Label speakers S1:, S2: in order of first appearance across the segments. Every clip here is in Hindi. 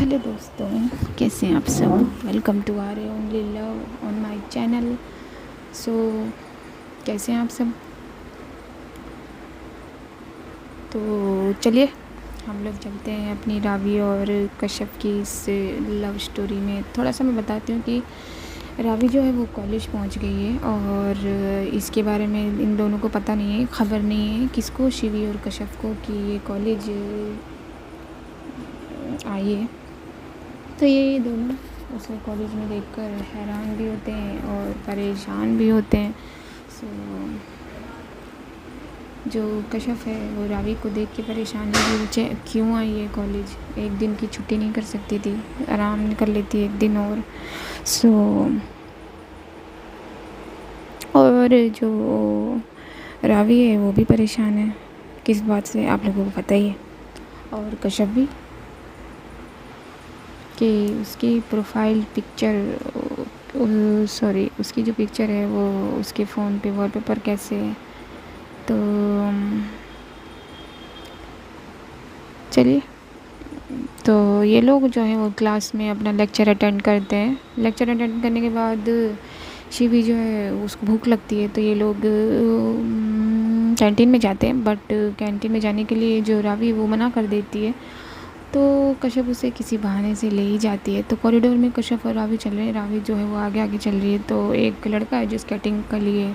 S1: हेलो दोस्तों, कैसे हैं आप सब। Welcome to our only love on my channel. सो कैसे हैं आप सब। तो चलिए हम लोग चलते हैं अपनी रावी और कश्यप की इस लव स्टोरी में। थोड़ा सा मैं बताती हूँ कि रावी जो है वो कॉलेज पहुँच गई है और इसके बारे में इन दोनों को पता नहीं है, ख़बर नहीं है किसको, शिवी और कश्यप को, कि ये कॉलेज आई है। तो ये दोनों उसे कॉलेज में देखकर हैरान भी होते हैं और परेशान भी होते हैं। सो जो कश्यप है वो रावी को देख के परेशान है कि मुझे क्यों आई है कॉलेज, एक दिन की छुट्टी नहीं कर सकती थी, आराम कर लेती एक दिन और। सो और जो रावी है वो भी परेशान है, किस बात से आप लोगों को पता ही है। और कश्यप भी कि उसकी प्रोफाइल पिक्चर, सॉरी, उसकी जो पिक्चर है वो उसके फ़ोन पे वॉलपेपर कैसे है। तो चलिए, तो ये लोग जो हैं वो क्लास में अपना लेक्चर अटेंड करते हैं। लेक्चर अटेंड करने के बाद शिवी जो है उसको भूख लगती है, तो ये लोग कैंटीन में जाते हैं। बट कैंटीन में जाने के लिए जो रावी वो मना कर देती है, तो कश्यप उसे किसी बहाने से ले ही जाती है। तो कॉरिडोर में कश्यप और रावी चल रहे हैं। रावी जो है वो आगे आगे चल रही है, तो एक लड़का है जो स्केटिंग के लिए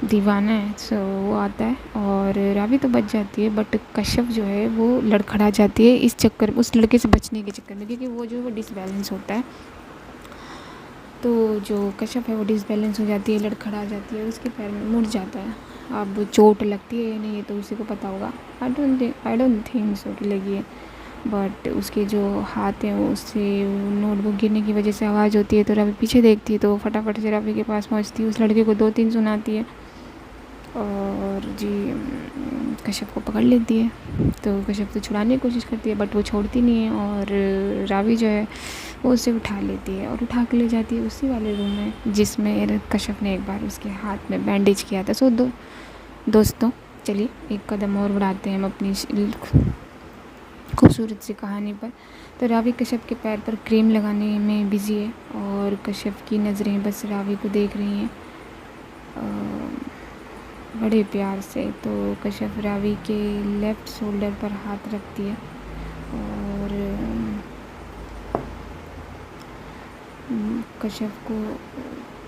S1: दीवाना है, सो वो आता है और रावी तो बच जाती है। बट कश्यप जो है वो लड़खड़ा जाती है इस चक्कर, उस लड़के से बचने के चक्कर में, क्योंकि वो जो है वो डिसबैलेंस होता है। तो जो कश्यप है वो डिसबैलेंस हो जाती है, लड़खड़ा जाती है, उसके पैर में मुड़ जाता है। अब चोट लगती है या नहीं ये तो उसी को पता होगा। आई डोंट थिंक सो कि लगी है, बट उसके जो हाथ हैं वो उससे नोटबुक गिरने की वजह से आवाज़ होती है। तो रावी पीछे देखती है, तो वो फटाफट से रावी के पास पहुंचती है, उस लड़के को 2-3 सुनाती है और जी कश्यप को पकड़ लेती है। तो कश्यप तो छुड़ाने की कोशिश करती है, बट वो छोड़ती नहीं है और रावी जो है वो उसे उठा लेती है और उठा के ले जाती है उसी वाले रूम में जिसमें कश्यप ने एक बार उसके हाथ में बैंडेज किया था। सो दोस्तों चलिए एक कदम और बढ़ाते हैं हम अपनी खूबसूरत सी कहानी पर। तो रावी कश्यप के पैर पर क्रीम लगाने में बिज़ी है और कश्यप की नज़रें बस रावी को देख रही हैं बड़े प्यार से। तो कश्यप रावी के लेफ़्ट शोल्डर पर हाथ रखती है और कश्यप को,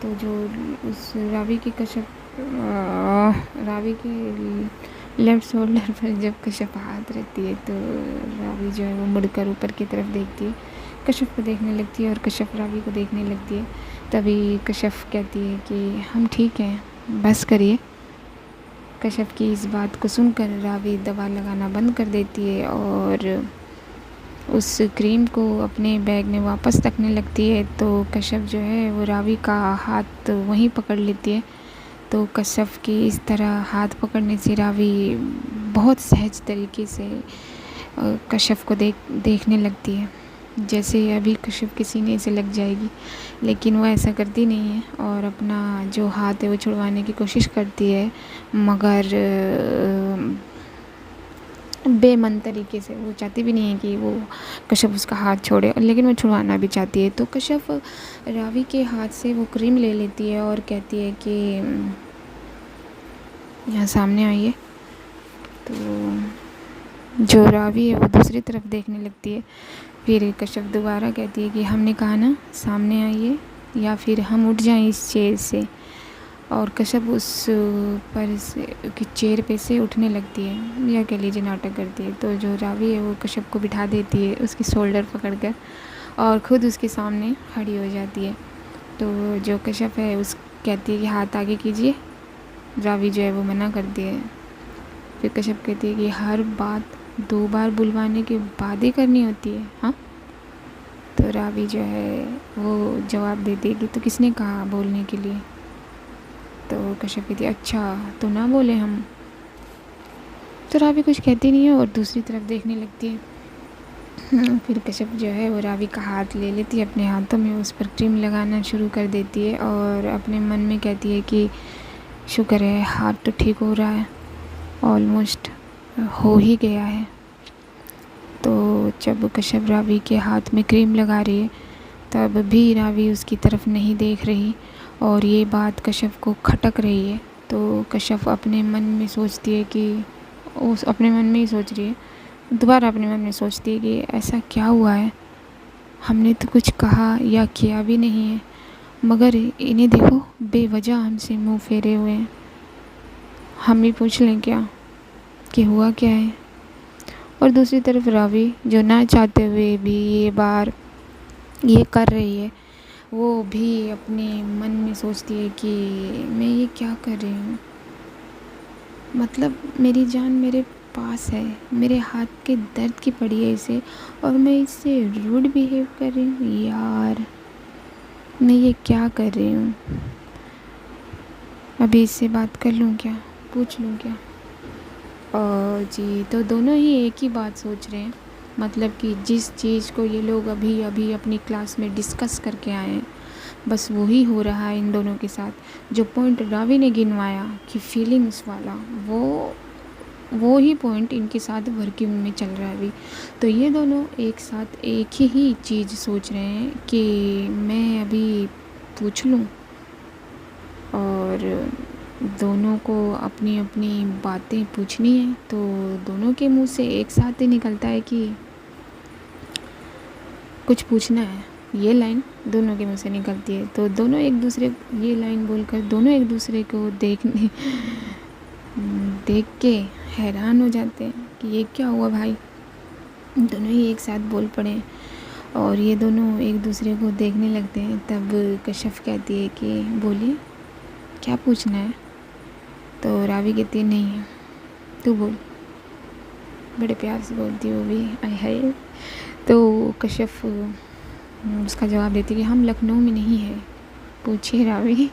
S1: तो जो उस रावी के लेफ़्ट शोल्डर पर जब कश्यप हाथ रखती है, तो रावी जो है वो मुड़कर ऊपर की तरफ देखती है, कश्यप को देखने लगती है और कश्यप रावी को देखने लगती है। तभी कश्यप कहती है कि हम ठीक हैं, बस करिए। कश्यप की इस बात को सुनकर रावी दवा लगाना बंद कर देती है और उस क्रीम को अपने बैग में वापस रखने लगती है। तो कश्यप जो है वो रावी का हाथ वहीं पकड़ लेती है। तो कश्यप की इस तरह हाथ पकड़ने से रावी बहुत सहज तरीके से कश्यप को देखने लगती है, जैसे अभी कश्यप के सीने से लग जाएगी। लेकिन वो ऐसा करती नहीं है और अपना जो हाथ है वो छुड़वाने की कोशिश करती है, मगर बेमन तरीके से। वो चाहती भी नहीं है कि वो कश्यप उसका हाथ छोड़े, लेकिन वो छुड़वाना भी चाहती है। तो कश्यप रावी के हाथ से वो क्रीम ले लेती है और कहती है कि यहाँ सामने आइए। तो जो रावी है वो दूसरी तरफ देखने लगती है। फिर कश्यप दोबारा कहती है कि हमने कहा ना सामने आइए, या फिर हम उठ जाएं इस चेयर से। और कश्यप उस पर से की चेयर पे से उठने लगती है, या कह लीजिए नाटक करती है। तो जो रावी है वो कश्यप को बिठा देती है उसकी शोल्डर पकड़कर और ख़ुद उसके सामने खड़ी हो जाती है। तो जो कश्यप है उस कहती है कि हाथ आगे कीजिए, रावी जो है वो मना करती है। फिर कश्यप कहती है कि हर बात 2 बार बुलवाने के बाद ही करनी होती है, हाँ। तो रावी जो है वो जवाब देती है कि तो किसने कहा बोलने के लिए। तो कश्यप कहती है अच्छा तो ना बोले हम। तो रावी कुछ कहती नहीं है और दूसरी तरफ देखने लगती है। फिर कश्यप जो है वो रावी का हाथ ले लेती है अपने हाथों में, उस पर क्रीम लगाना शुरू कर देती है और अपने मन में कहती है कि शुक्र है हाथ तो ठीक हो रहा है, ऑलमोस्ट हो ही गया है। तो जब कश्यप रावी के हाथ में क्रीम लगा रही है तब भी रावी उसकी तरफ नहीं देख रही और ये बात कश्यप को खटक रही है। तो कश्यप अपने मन में सोचती है कि उस अपने मन में ही सोच रही है, दोबारा अपने मन में सोचती है कि ऐसा क्या हुआ है, हमने तो कुछ कहा या किया भी नहीं है, मगर इन्हें देखो बेवजह हमसे मुंह फेरे हुए हैं। हम ही पूछ लें क्या कि हुआ क्या है। और दूसरी तरफ रावी जो ना चाहते हुए भी ये कर रही है, वो भी अपने मन में सोचती है कि मैं ये क्या कर रही हूँ, मतलब मेरी जान मेरे पास है, मेरे हाथ के दर्द की पड़ी है इसे और मैं इससे रूड बिहेव कर रही हूँ। यार मैं ये क्या कर रही हूँ, अभी इससे बात कर लूँ क्या, पूछ लूँ क्या। और जी तो दोनों ही एक ही बात सोच रहे हैं, मतलब कि जिस चीज़ को ये लोग अभी अभी अपनी क्लास में डिस्कस करके आए हैं बस वही हो रहा है इन दोनों के साथ। जो पॉइंट रावी ने गिनवाया कि फीलिंग्स वाला, वो ही पॉइंट इनके साथ वर्किंग में चल रहा है अभी। तो ये दोनों एक साथ एक ही चीज़ सोच रहे हैं कि मैं अभी पूछ लूँ, और दोनों को अपनी अपनी बातें पूछनी है। तो दोनों के मुंह से एक साथ ही निकलता है कि कुछ पूछना है, ये लाइन दोनों के मुंह से निकलती है। तो दोनों एक दूसरे ये लाइन बोलकर दोनों एक दूसरे को देख के हैरान हो जाते हैं कि ये क्या हुआ भाई, दोनों ही एक साथ बोल पड़े और ये दोनों एक दूसरे को देखने लगते हैं। तब कश्यप कहती है कि बोलिए क्या पूछना है। तो रावी कहती है नहीं तू बोल, बड़े प्यार से बोलती है वो भी, आय हाय। तो कश्यप उसका जवाब देती है कि हम लखनऊ में नहीं है, पूछिए रावी।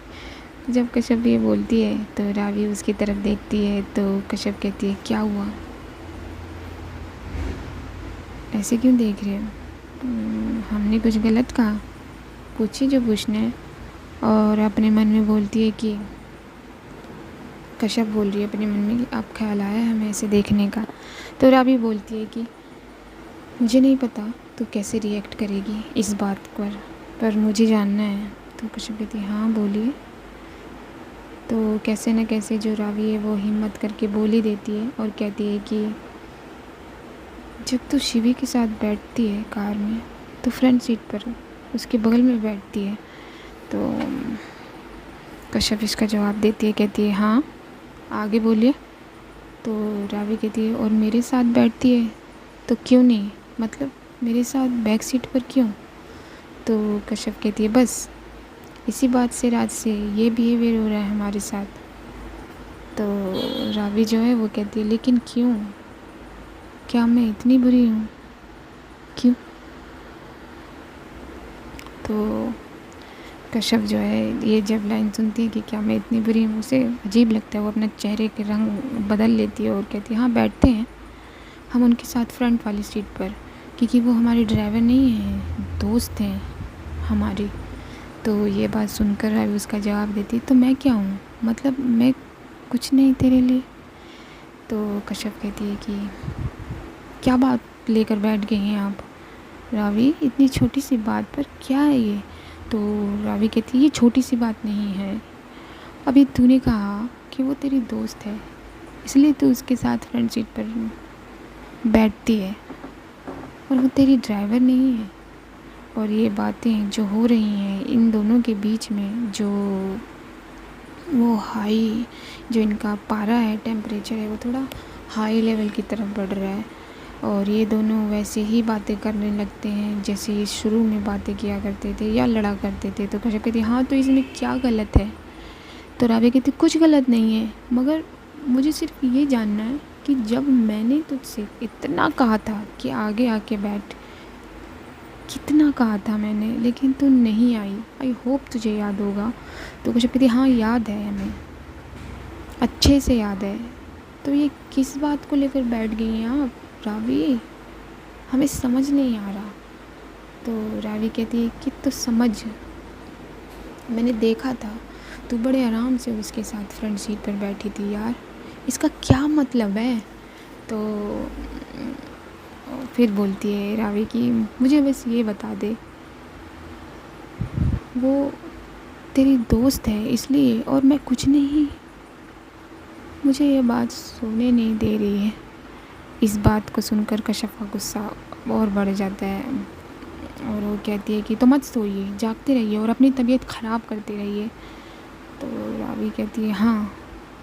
S1: जब कश्यप ये बोलती है तो रावी उसकी तरफ देखती है। तो कश्यप कहती है क्या हुआ, ऐसे क्यों देख रहे हो, हमने कुछ गलत कहा, पूछिए जो पूछना है। और अपने मन में बोलती है कि कश्यप बोल रही है अपने मन में कि अब ख्याल आया हमें ऐसे देखने का। तो रावी बोलती है कि मुझे नहीं पता तो कैसे रिएक्ट करेगी इस बात पर मुझे जानना है। तो कश्यप कहती है हाँ बोलिए। तो कैसे न कैसे जो रावी है वो हिम्मत करके बोल ही देती है और कहती है कि जब तू शिवी के साथ बैठती है कार में तो फ्रंट सीट पर उसके बगल में बैठती है। तो कश्यप इसका जवाब देती है, कहती है हाँ आगे बोलिए। तो रावी कहती है और मेरे साथ बैठती है तो क्यों नहीं, मतलब मेरे साथ बैक सीट पर क्यों। तो कश्यप कहती है बस इसी बात से रात से ये बिहेवियर हो रहा है हमारे साथ। तो रावी जो है वो कहती है लेकिन क्यों, क्या मैं इतनी बुरी हूँ, क्यों। तो कश्यप जो है ये जब लाइन सुनती है कि क्या मैं इतनी बुरी हूँ, उसे अजीब लगता है, वो अपने चेहरे के रंग बदल लेती है और कहती है हाँ बैठते हैं हम उनके साथ फ्रंट वाली सीट पर, क्योंकि वो हमारे ड्राइवर नहीं हैं, दोस्त हैं हमारी। तो ये बात सुनकर रावी उसका जवाब देती तो मैं क्या हूँ, मतलब मैं कुछ नहीं तेरे लिए। तो कश्यप कहती है कि क्या बात लेकर बैठ गई हैं आप रावी, इतनी छोटी सी बात पर क्या है ये। तो रावी कहती है ये छोटी सी बात नहीं है, अभी तूने कहा कि वो तेरी दोस्त है इसलिए तू उसके साथ फ्रंट सीट पर बैठती है और वो तेरी ड्राइवर नहीं है। और ये बातें जो हो रही हैं इन दोनों के बीच में, जो वो हाई जो इनका पारा है, टेम्परेचर है, वो थोड़ा हाई लेवल की तरफ बढ़ रहा है। और ये दोनों वैसे ही बातें करने लगते हैं जैसे ये शुरू में बातें किया करते थे या लड़ा करते थे। तो कश्यप कहती हाँ तो इसमें क्या गलत है। तो रावी कहती कुछ गलत नहीं है, मगर मुझे सिर्फ ये जानना है कि जब मैंने तुझसे इतना कहा था कि आगे आके बैठ, कितना कहा था मैंने, लेकिन तू नहीं आई होप तुझे याद होगा। तो कश्यप कहती हाँ याद है, हमें अच्छे से याद है। तो ये किस बात को लेकर बैठ गई हैं आप रावी, हमें समझ नहीं आ रहा। तो रावी कहती है कि तो समझ, मैंने देखा था तू बड़े आराम से उसके साथ फ्रंट सीट पर बैठी थी यार, इसका क्या मतलब है। तो और फिर बोलती है रावी कि मुझे बस ये बता दे, वो तेरी दोस्त है इसलिए, और मैं कुछ नहीं। मुझे ये बात सोने नहीं दे रही है। इस बात को सुनकर कश्यप का गुस्सा और बढ़ जाता है और वो कहती है कि तो मत सोइए, जागते रहिए और अपनी तबीयत ख़राब करते रहिए। तो रावी कहती है हाँ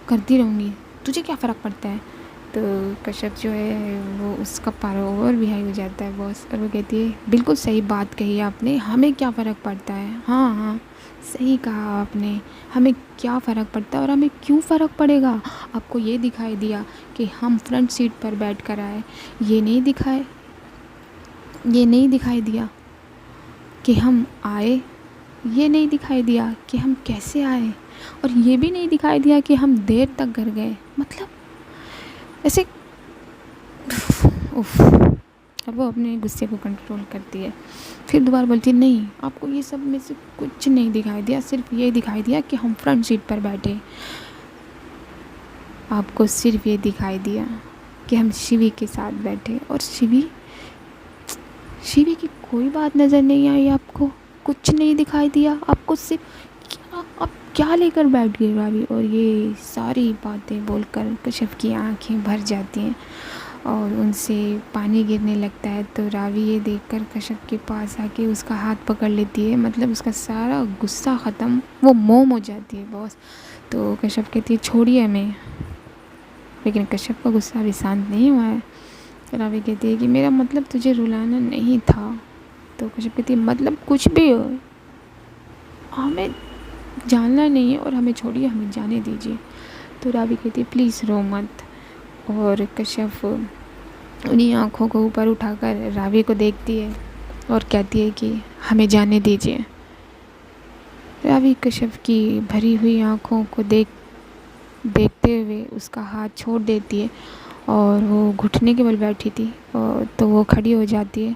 S1: करती रहूँगी, तुझे क्या फ़र्क पड़ता है। तो कश्यप जो है वो उसका पारा ओवर भी हाई हो जाता है बॉस, और वो कहती है बिल्कुल सही बात कही आपने, हमें क्या फ़र्क पड़ता है। हाँ हाँ सही कहा आपने, हमें क्या फ़र्क पड़ता है और हमें क्यों फ़र्क पड़ेगा। आपको ये दिखाई दिया कि हम फ्रंट सीट पर बैठ कर आए, ये नहीं दिखाई दिया कि हम आए, ये नहीं दिखाई दिया कि हम कैसे आए, और ये भी नहीं दिखाई दिया कि हम देर तक घर गए। मतलब ऐसे उफ। अब वो अपने गुस्से को कंट्रोल करती है, फिर दोबारा बोलती है नहीं आपको ये सब में से कुछ नहीं दिखाई दिया, सिर्फ ये दिखाई दिया कि हम फ्रंट सीट पर बैठे। आपको सिर्फ ये दिखाई दिया कि हम शिवी के साथ बैठे, और शिवी की कोई बात नज़र नहीं आई आपको, कुछ नहीं दिखाई दिया आपको, सिर्फ क्या आप क्या लेकर बैठ गए रावी। और ये सारी बातें बोलकर कश्यप की आंखें भर जाती हैं और उनसे पानी गिरने लगता है। तो रावी ये देखकर कश्यप के पास आके उसका हाथ पकड़ लेती है, मतलब उसका सारा गुस्सा ख़त्म, वो मोम हो जाती है बॉस। तो कश्यप कहती है छोड़िए हमें, लेकिन कश्यप का गुस्सा अभी शांत नहीं हुआ है। रावी कहती है कि मेरा मतलब तुझे रुलाना नहीं था। तो कश्यप कहती है मतलब कुछ भी हो, हमें जानना नहीं है और हमें छोड़िए, हमें जाने दीजिए। तो रावी कहती है प्लीज़ रो मत। और कश्यप उन्हीं आँखों को ऊपर उठाकर रावी को देखती है और कहती है कि हमें जाने दीजिए। रावी कश्यप की भरी हुई आँखों को देखते हुए उसका हाथ छोड़ देती है और वो घुटने के बल बैठी थी, और तो वो खड़ी हो जाती है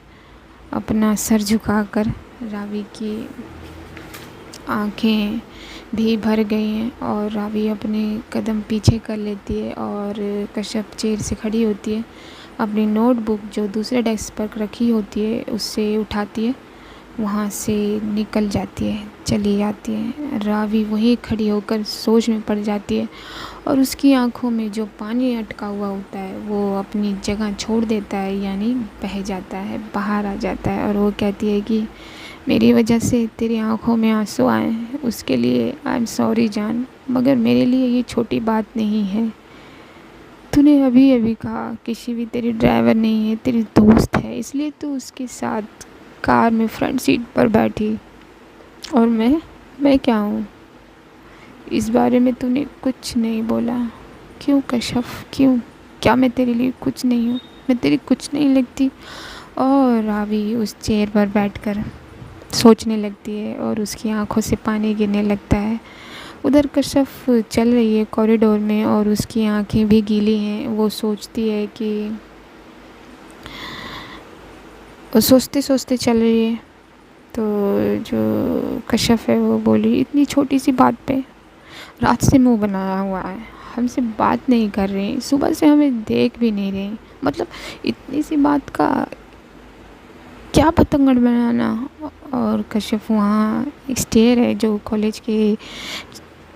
S1: अपना सर झुकाकर। रावी की आंखें भी भर गई हैं और रावी अपने कदम पीछे कर लेती है और कश्यप चेयर से खड़ी होती है, अपनी नोटबुक जो दूसरे डेस्क पर रखी होती है उससे उठाती है, वहाँ से निकल जाती है, चली जाती है। रावी वहीं खड़ी होकर सोच में पड़ जाती है और उसकी आंखों में जो पानी अटका हुआ होता है वो अपनी जगह छोड़ देता है, यानी बह जाता है, बाहर आ जाता है। और वो कहती है कि मेरी वजह से तेरी आंखों में आंसू आए हैं, उसके लिए आई एम सॉरी जान, मगर मेरे लिए ये छोटी बात नहीं है। तूने अभी अभी कहा कि शिवी तेरी ड्राइवर नहीं है, तेरी दोस्त है, इसलिए तू उसके साथ कार में फ्रंट सीट पर बैठी, और मैं क्या हूँ इस बारे में तूने कुछ नहीं बोला। क्यों कश्यप क्यों, क्या मैं तेरे लिए कुछ नहीं हूँ, मैं तेरी कुछ नहीं लगती। और रावी उस चेयर पर बैठकर सोचने लगती है और उसकी आंखों से पानी गिरने लगता है। उधर कश्यप चल रही है कॉरिडोर में और उसकी आंखें भी गीली हैं। वो सोचती है कि वो सोचते सोचते चल रही है, तो जो कश्यप है वो बोली इतनी छोटी सी बात पे रात से मुंह बनाया हुआ है, हमसे बात नहीं कर रही, सुबह से हमें देख भी नहीं रही, मतलब इतनी सी बात का क्या पतंगड़ बनाना। और कश्यप वहाँ एक स्टेयर है जो कॉलेज के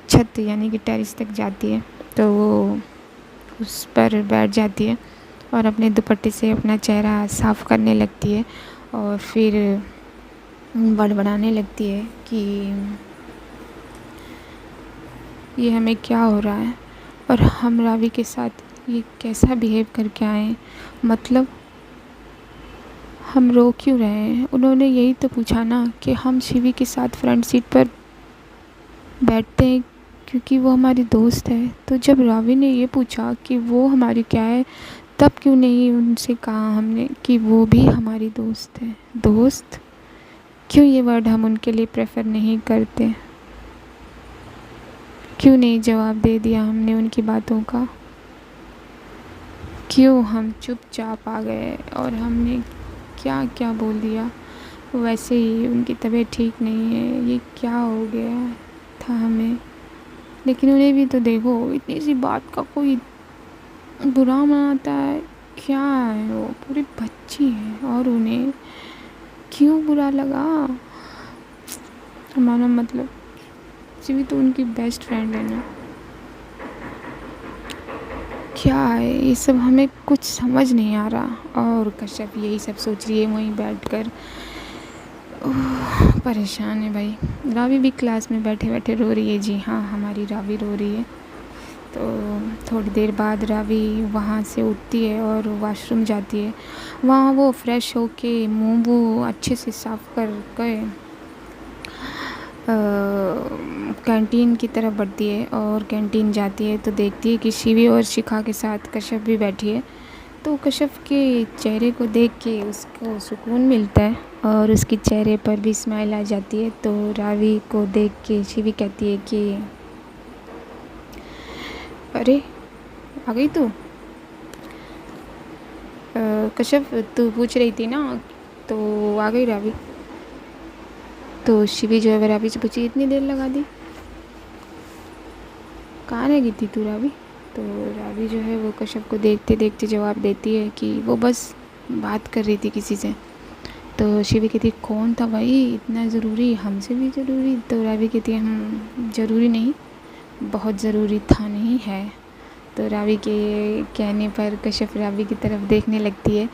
S1: छत यानी कि टेरेस तक जाती है, तो वो उस पर बैठ जाती है और अपने दुपट्टे से अपना चेहरा साफ़ करने लगती है और फिर बड़बड़ाने लगती है कि ये हमें क्या हो रहा है और हम रावी के साथ ये कैसा बिहेव करके आए हैं, मतलब हम रो क्यों रहे हैं। उन्होंने यही तो पूछा ना कि हम शिवी के साथ फ्रंट सीट पर बैठते हैं क्योंकि वो हमारी दोस्त है, तो जब रावी ने ये पूछा कि वो हमारी क्या है, तब क्यों नहीं उनसे कहा हमने कि वो भी हमारी दोस्त है। दोस्त, क्यों ये वर्ड हम उनके लिए प्रेफर नहीं करते, क्यों नहीं जवाब दे दिया हमने उनकी बातों का, क्यों हम चुपचाप आ गए और हमने क्या क्या बोल दिया। वैसे ही उनकी तबीयत ठीक नहीं है, ये क्या हो गया था हमें। लेकिन उन्हें भी तो देखो, इतनी सी बात का कोई बुरा मनाता है, क्या है, वो पूरी बच्ची है और उन्हें क्यों बुरा लगा? हमारा मतलब शिवी तो उनकी बेस्ट फ्रेंड है ना। क्या है ये सब, हमें कुछ समझ नहीं आ रहा। और कश्यप यही सब सोच रही है वहीं बैठकर। परेशान है भाई। रावी भी क्लास में बैठे बैठे रो रही है। जी हाँ, हमारी रावी रो रही है। तो थोड़ी देर बाद रावी वहाँ से उठती है और वॉशरूम जाती है। वहाँ वो फ्रेश होके मुंह वो अच्छे से साफ कर के कैंटीन की तरफ बढ़ती है और कैंटीन जाती है तो देखती है कि शिवी और शिखा के साथ कश्यप भी बैठी है। तो कश्यप के चेहरे को देख के उसको सुकून मिलता है और उसके चेहरे पर भी स्माइल आ जाती है। तो रावी को देख के शिवी कहती है कि अरे आ गई तू? कश्यप तू पूछ रही थी ना, तो आ गई रावी। तो शिवी जो है रावी से पूछी, इतनी देर लगा दी, कहाँ रह गई थी तू रावी? तो रावी जो है वो कश्यप को देखते देखते जवाब देती है कि वो बस बात कर रही थी किसी से। तो शिवी कहती है कौन था भाई, इतना ज़रूरी, हमसे भी ज़रूरी? तो रावी कहती है ज़रूरी नहीं, बहुत ज़रूरी था, नहीं है। तो रावी के कहने पर कश्यप रावी की तरफ देखने लगती है।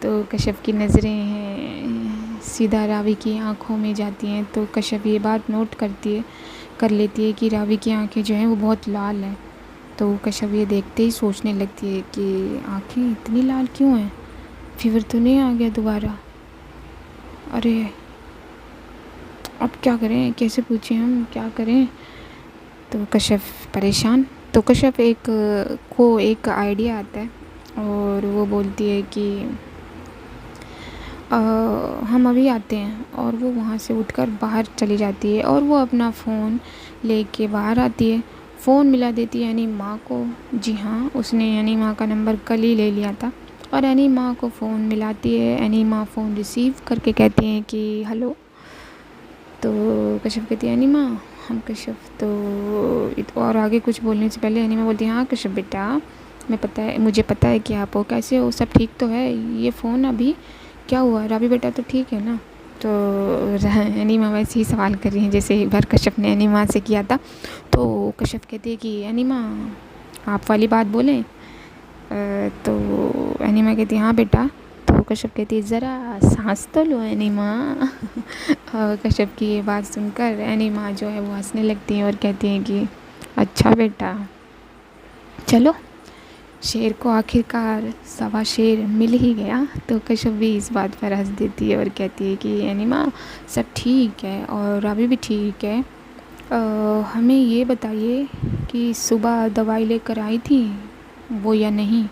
S1: तो कश्यप की नज़रें हैं सीधा रावी की आंखों में जाती हैं। तो कश्यप ये बात नोट कर लेती है कि रावी की आंखें जो हैं वो बहुत लाल हैं। तो कश्यप ये देखते ही सोचने लगती है कि आंखें इतनी लाल क्यों हैं, फीवर तो नहीं आ गया दोबारा? अरे अब क्या करें, कैसे पूछें, हम क्या करें? तो कश्यप परेशान। तो कश्यप को एक आइडिया आता है और वो बोलती है कि हम अभी आते हैं। और वो वहाँ से उठकर बाहर चली जाती है और वो अपना फ़ोन लेके बाहर आती है। फ़ोन मिला देती है यानी माँ को। जी हाँ, उसने यानी माँ का नंबर कल ही ले लिया था। और एनी माँ को फ़ोन मिलाती है। एनी माँ फ़ोन रिसीव करके कहती हैं कि हेलो। तो कश्यप कहती है एनी माँ, हम कश्यप। तो और आगे कुछ बोलने से पहले एनी माँ बोलती है हाँ कश्यप बेटा, मुझे पता है कि आप हो, कैसे हो, सब ठीक तो है? ये फ़ोन अभी क्या हुआ, रावी बेटा तो ठीक है ना? तो एनीमा वैसे ही सवाल कर रही हैं जैसे एक बार कश्यप ने एनीमा से किया था। तो कश्यप कहते हैं कि एनीमा आप वाली बात बोलें। तो एनीमा कहती है हाँ बेटा। तो कश्यप कहती है ज़रा सांस तो लो एनीमा। और कश्यप की ये बात सुनकर एनीमा जो है वो हंसने लगती है और कहती हैं कि अच्छा बेटा, चलो शेर को आखिरकार सवा शेर मिल ही गया। तो कश्यप भी इस बात पर हंस देती है और कहती है कि एनीमा सब ठीक है और रावी भी ठीक है। हमें ये बताइए कि सुबह दवाई लेकर आई थी वो या नहीं?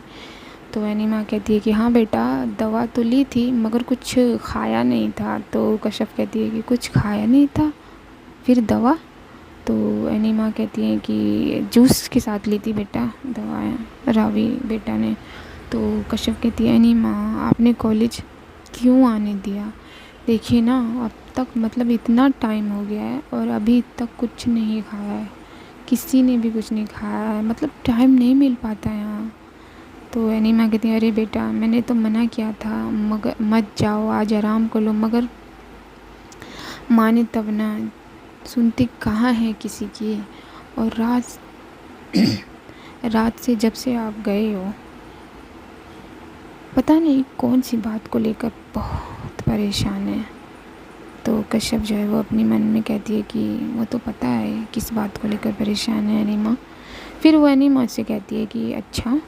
S1: तो एनीमा कहती है कि हाँ बेटा, दवा तो ली थी मगर कुछ खाया नहीं था। तो कश्यप कहती है कि कुछ खाया नहीं था, फिर दवा? तो एनीमा कहती हैं कि जूस के साथ ली थी बेटा दवाएं रावी बेटा ने। तो कश्यप कहती है एनीमा आपने कॉलेज क्यों आने दिया? देखिए ना, अब तक मतलब इतना टाइम हो गया है और अभी तक कुछ नहीं खाया है, किसी ने भी कुछ नहीं खाया है, मतलब टाइम नहीं मिल पाता है यहाँ। तो एनीमा कहती है अरे बेटा, मैंने तो मना किया था मगर मत जाओ, आज आराम कर लो, मगर माने तब ना, सुनती कहाँ है किसी की। और रात से जब से आप गए हो, पता नहीं कौन सी बात को लेकर बहुत परेशान है। तो कश्यप जो है वो अपनी मन में कहती है कि वो तो पता है किस बात को लेकर परेशान है एनीमा। फिर वो एनीमा से कहती है कि अच्छा,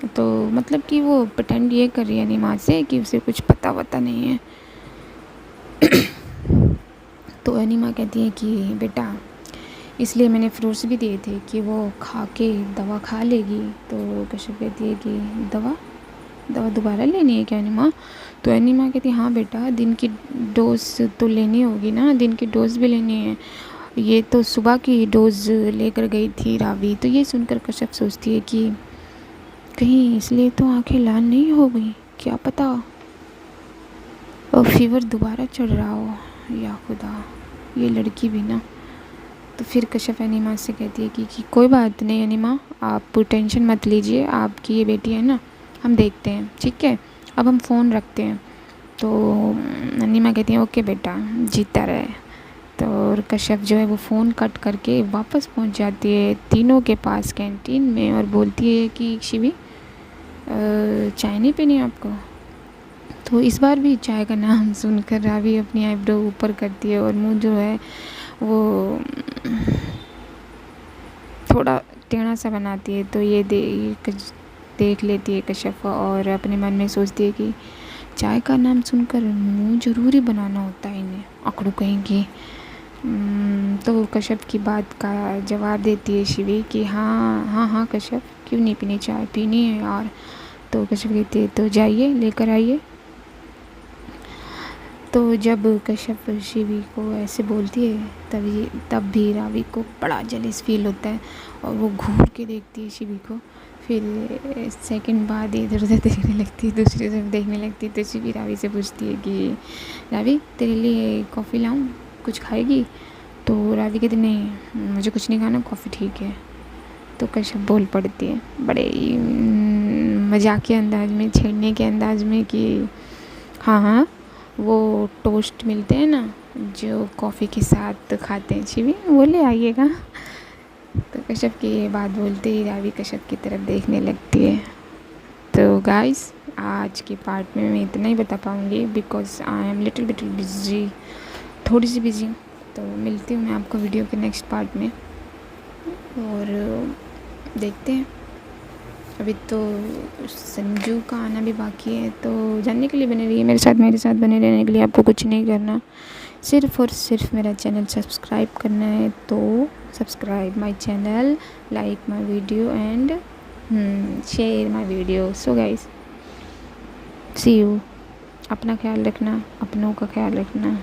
S1: तो मतलब कि वो प्रिटेंड ये कर रही है एनीमा से कि उसे कुछ पता वता नहीं है। तो एनीमा कहती है कि बेटा, इसलिए मैंने फ्रूट्स भी दिए थे कि वो खा के दवा खा लेगी। तो कश्यप कहती है कि दवा दोबारा लेनी है क्या एनीमा? तो एनीमा कहती है हाँ बेटा, दिन की डोज तो लेनी होगी ना, दिन की डोज भी लेनी है, ये तो सुबह की डोज लेकर गई थी रावी। तो ये सुनकर कश्यप सोचती है कि कहीं इसलिए तो आंखें लाल नहीं हो गई, क्या पता और फीवर दोबारा चढ़ रहा हो, या खुदा ये लड़की भी ना। तो फिर कश्यप एनीमा से कहती है कि कोई बात नहीं एनीमा, आप टेंशन मत लीजिए, आपकी ये बेटी है ना, हम देखते हैं, ठीक है। अब हम फ़ोन रखते हैं तो नन्ही माँ कहती है ओके बेटा जीता रहे। तो और कश्यप जो है वो फ़ोन कट करके वापस पहुंच जाती है तीनों के पास कैंटीन में और बोलती है कि शिवी चाय नहीं पीनी आपको। तो इस बार भी चाय का नाम सुनकर रावी अपनी आईब्रो ऊपर करती है और मुंह जो है वो थोड़ा टेढ़ा सा बनाती है। तो ये देख लेती है कश्यप और अपने मन में सोचती है कि चाय का नाम सुनकर मुंह ज़रूरी बनाना होता है इन्हें, अकड़ू कहेंगे। तो कश्यप की बात का जवाब देती है शिवी कि हाँ हाँ हाँ कश्यप, क्यों नहीं पीनी, चाय पीनी है यार। तो कश्यप कहती है तो जाइए लेकर आइए। तो जब कश्यप शिवी को ऐसे बोलती है तब भी रावी को बड़ा जलिस फील होता है और वो घूर के देखती है शिवी को। फिर सेकंड बाद इधर उधर देखने लगती है, दूसरी तरफ देखने लगती है। तो शिवी रावी से पूछती है कि रावी तेरे लिए कॉफ़ी लाऊं, कुछ खाएगी। तो रावी कहती नहीं मुझे कुछ नहीं खाना, कॉफ़ी ठीक है। तो कश्यप बोल पड़ती है बड़े ही मजाकिया अंदाज में, छेड़ने के अंदाज में कि हाँ हाँ वो टोस्ट मिलते हैं ना जो कॉफ़ी के साथ खाते हैं शिवी, वो ले आइएगा। तो कश्यप की ये बात बोलते ही रावी कश्यप की तरफ देखने लगती है। तो गाइस आज के पार्ट में मैं इतना ही बता पाऊँगी because I am little busy, थोड़ी सी बिजी। तो मिलती हूँ मैं आपको वीडियो के नेक्स्ट पार्ट में और देखते हैं। अभी तो संजू का आना भी बाकी है, तो जानने के लिए बने रहिए मेरे साथ बने रहने के लिए आपको कुछ नहीं करना, सिर्फ़ और सिर्फ मेरा चैनल सब्सक्राइब करना है। तो subscribe my channel, like my video and share my video. So guys see you, अपना ख्याल रखना, अपनों का ख्याल रखना।